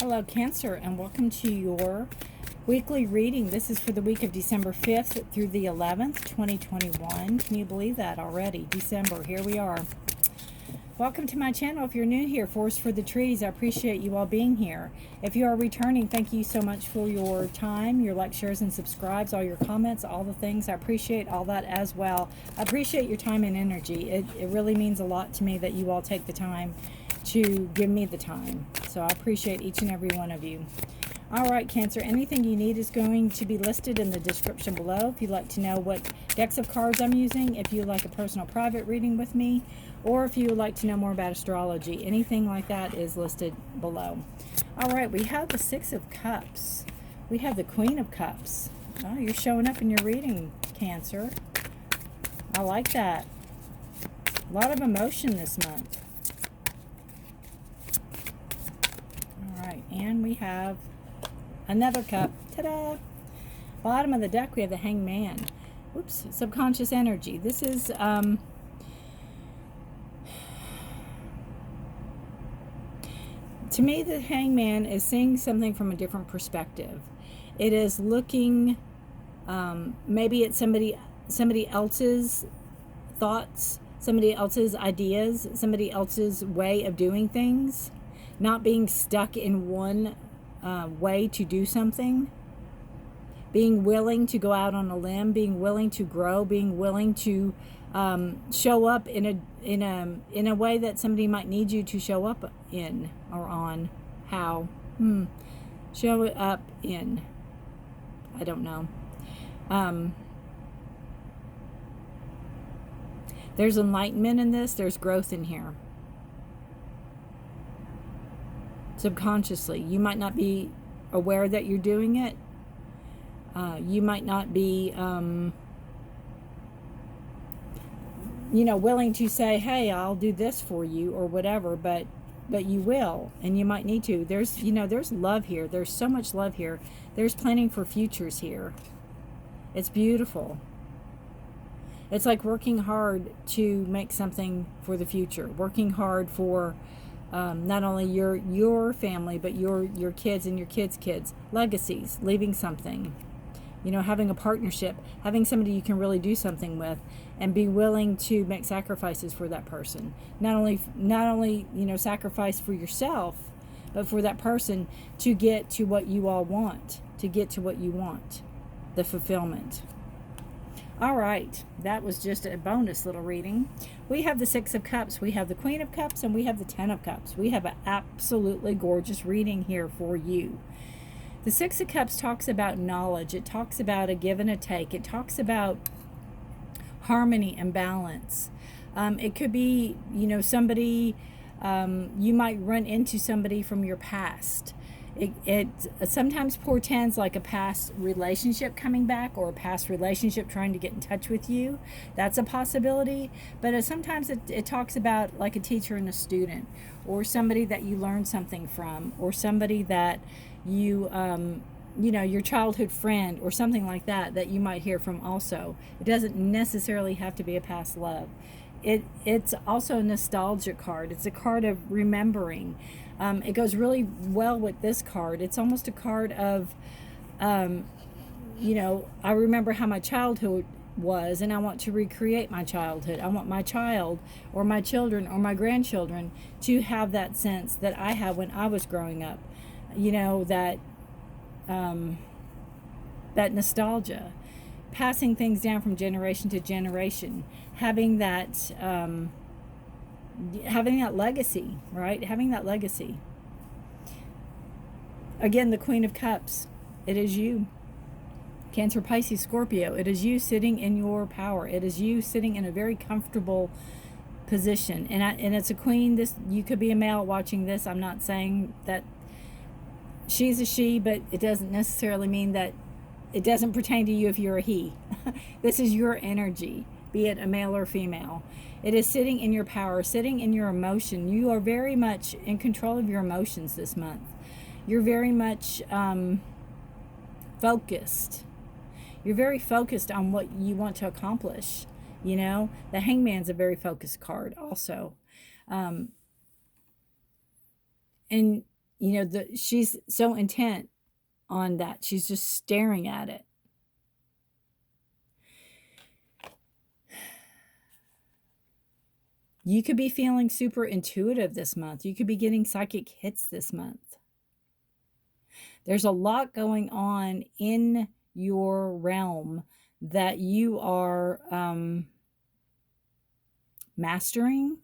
Hello, Cancer, and welcome to your weekly reading. This is for the week of December 5th through the 11th, 2021. Can you believe that already? December, here we are. Welcome to my channel. If you're new here, Forest for the Trees, I appreciate you all being here. If you are returning, thank you so much for your time, your likes, shares, and subscribes, all your comments, all the things. I appreciate all that as well. I appreciate your time and energy. It really means a lot to me that you all take the time to give me the time. So I appreciate each and every one of you. All right, Cancer, anything you need is going to be listed in the description below. If you'd like to know what decks of cards I'm using, if you'd like a personal private reading with me, or if you would like to know more about astrology, anything like that is listed below. All right, we have the Six of Cups. We have the Queen of Cups. Oh, you're showing up in your reading, Cancer. I like that. A lot of emotion this month. All right, and we have another cup. Ta-da! Bottom of the deck, we have the Hangman. Oops, subconscious energy. This is to me, the Hangman is seeing something from a different perspective. It is looking, maybe it's somebody else's thoughts, somebody else's ideas, somebody else's way of doing things, not being stuck in one way to do something, being willing to go out on a limb, being willing to grow, being willing to show up in a way that somebody might need you to show up in or on. How? Show it up in. I don't know. There's enlightenment in this. There's growth in here. Subconsciously, you might not be aware that you're doing it. You might not be willing to say, hey, I'll do this for you or whatever, but you will, and you might need to. There's love here. There's so much love here. There's planning for futures here. It's beautiful. It's like working hard to make something for the future, working hard for not only your family, but your kids and your kids' kids, legacies, leaving something, having a partnership, having somebody you can really do something with, and be willing to make sacrifices for that person. Not only sacrifice for yourself, but for that person to get to what you all want, the fulfillment. All right, that was just a bonus little reading. We have the Six of Cups, we have the Queen of Cups, and we have the Ten of Cups. We have an absolutely gorgeous reading here for you. The Six of Cups talks about knowledge. It talks about a give and a take. It talks about harmony and balance. It could be, somebody, you might run into somebody from your past. It sometimes portends like a past relationship coming back, or a past relationship trying to get in touch with you. That's a possibility. But sometimes it talks about like a teacher and a student, or somebody that you learned something from, or somebody that you your childhood friend, or something like that you might hear from also. It doesn't necessarily have to be a past love. It's also a nostalgia card. It's a card of remembering. It goes really well with this card. It's almost a card of, I remember how my childhood was, and I want to recreate my childhood. I want my child or my children or my grandchildren to have that sense that I had when I was growing up. That nostalgia, passing things down from generation to generation, having that legacy, right? Having that legacy. Again, the Queen of Cups. It is you. Cancer, Pisces, Scorpio. It is you sitting in your power. It is you sitting in a very comfortable position. And it's a queen. This, you could be a male watching this. I'm not saying that she's a she, but it doesn't necessarily mean that it doesn't pertain to you if you're a he. This is your energy, be it a male or female. It is sitting in your power, sitting in your emotion. You are very much in control of your emotions this month. You're very much focused. You're very focused on what you want to accomplish. The Hangman's a very focused card also. And she's so intent on that. She's just staring at it. You could be feeling super intuitive this month. You could be getting psychic hits this month. There's a lot going on in your realm that you are mastering.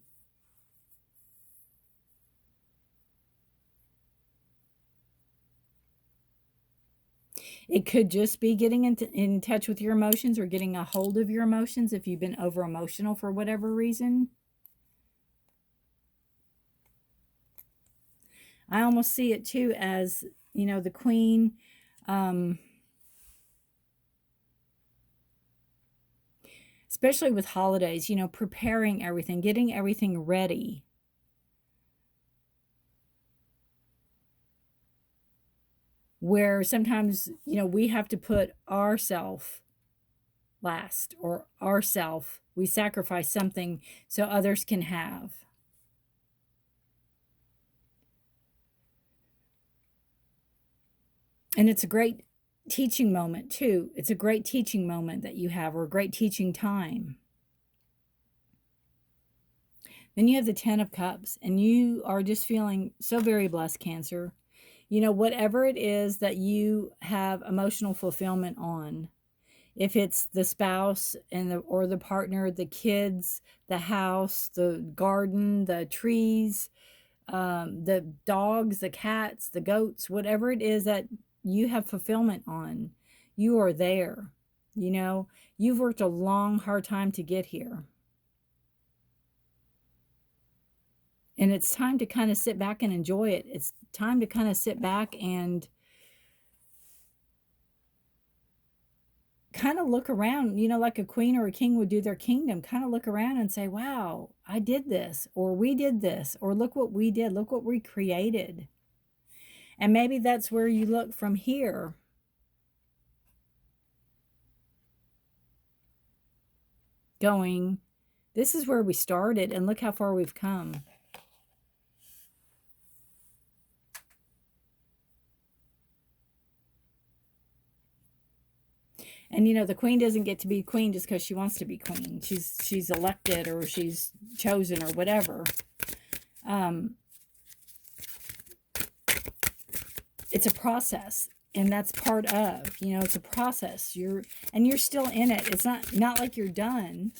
It could just be getting in touch with your emotions or getting a hold of your emotions if you've been over emotional for whatever reason. I almost see it too as, the Queen. Especially with holidays, preparing everything, getting everything ready. Where sometimes, we have to put ourself last, or ourself, we sacrifice something so others can have. And it's a great teaching moment too. It's a great teaching moment that you have, or a great teaching time. Then you have the 10 of Cups, and you are just feeling so very blessed, Cancer. Whatever it is that you have emotional fulfillment on, if it's the spouse or the partner, the kids, the house, the garden, the trees, the dogs, the cats, the goats, whatever it is that you have fulfillment on, you are there. You've worked a long, hard time to get here. And it's time to kind of sit back and enjoy it. It's time to kind of sit back and kind of look around, like a queen or a king would do their kingdom, kind of look around and say, wow, I did this, or we did this, or look what we did, look what we created. And maybe that's where you look from here. Going, this is where we started, and look how far we've come. And the queen doesn't get to be queen just because she wants to be queen. She's elected, or she's chosen, or whatever. It's a process, and that's part of, it's a process. You're still in it. It's not like you're done.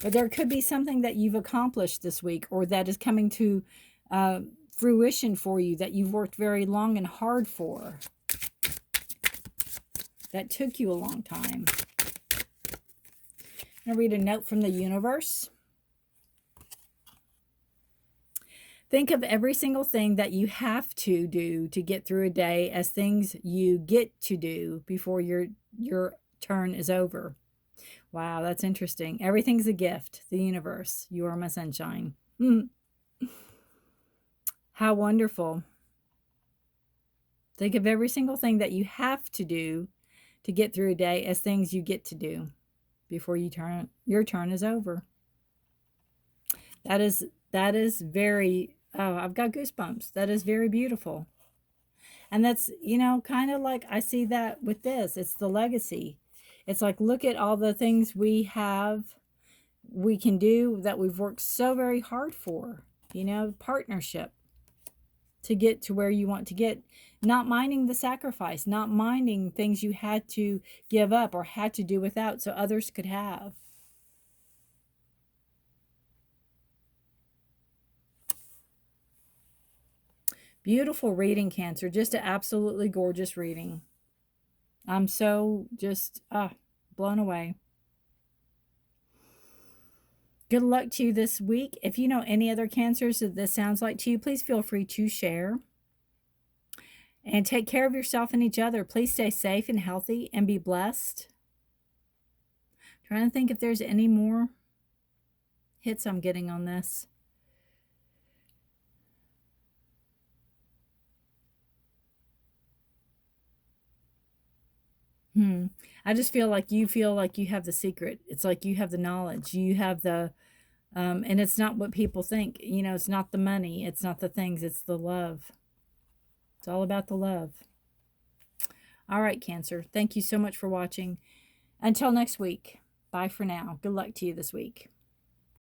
But there could be something that you've accomplished this week, or that is coming to fruition for you, that you've worked very long and hard for. That took you a long time. I'm going to read a note from the universe. Think of every single thing that you have to do to get through a day as things you get to do before your turn is over. Wow, that's interesting. Everything's a gift. The universe. You are my sunshine. How wonderful. Think of every single thing that you have to do to get through a day as things you get to do before your turn is over. That is very, I've got goosebumps. That is very beautiful. And that's, kind of like I see that with this. It's the legacy. It's like, look at all the things we can do, that we've worked so very hard for, partnership to get to where you want to get. Not minding the sacrifice, not minding things you had to give up or had to do without so others could have. Beautiful reading, Cancer. Just an absolutely gorgeous reading. I'm so just blown away. Good luck to you this week. If you know any other Cancers that this sounds like to you, please feel free to share. And take care of yourself and each other. Please stay safe and healthy and be blessed. Trying to think if there's any more hits I'm getting on this. I just feel like you have the secret. It's like you have the knowledge. You have the And it's not what people think. You know, it's not the money. It's not the things. It's the love. It's all about the love. All right, Cancer. Thank you so much for watching. Until next week. Bye for now. Good luck to you this week.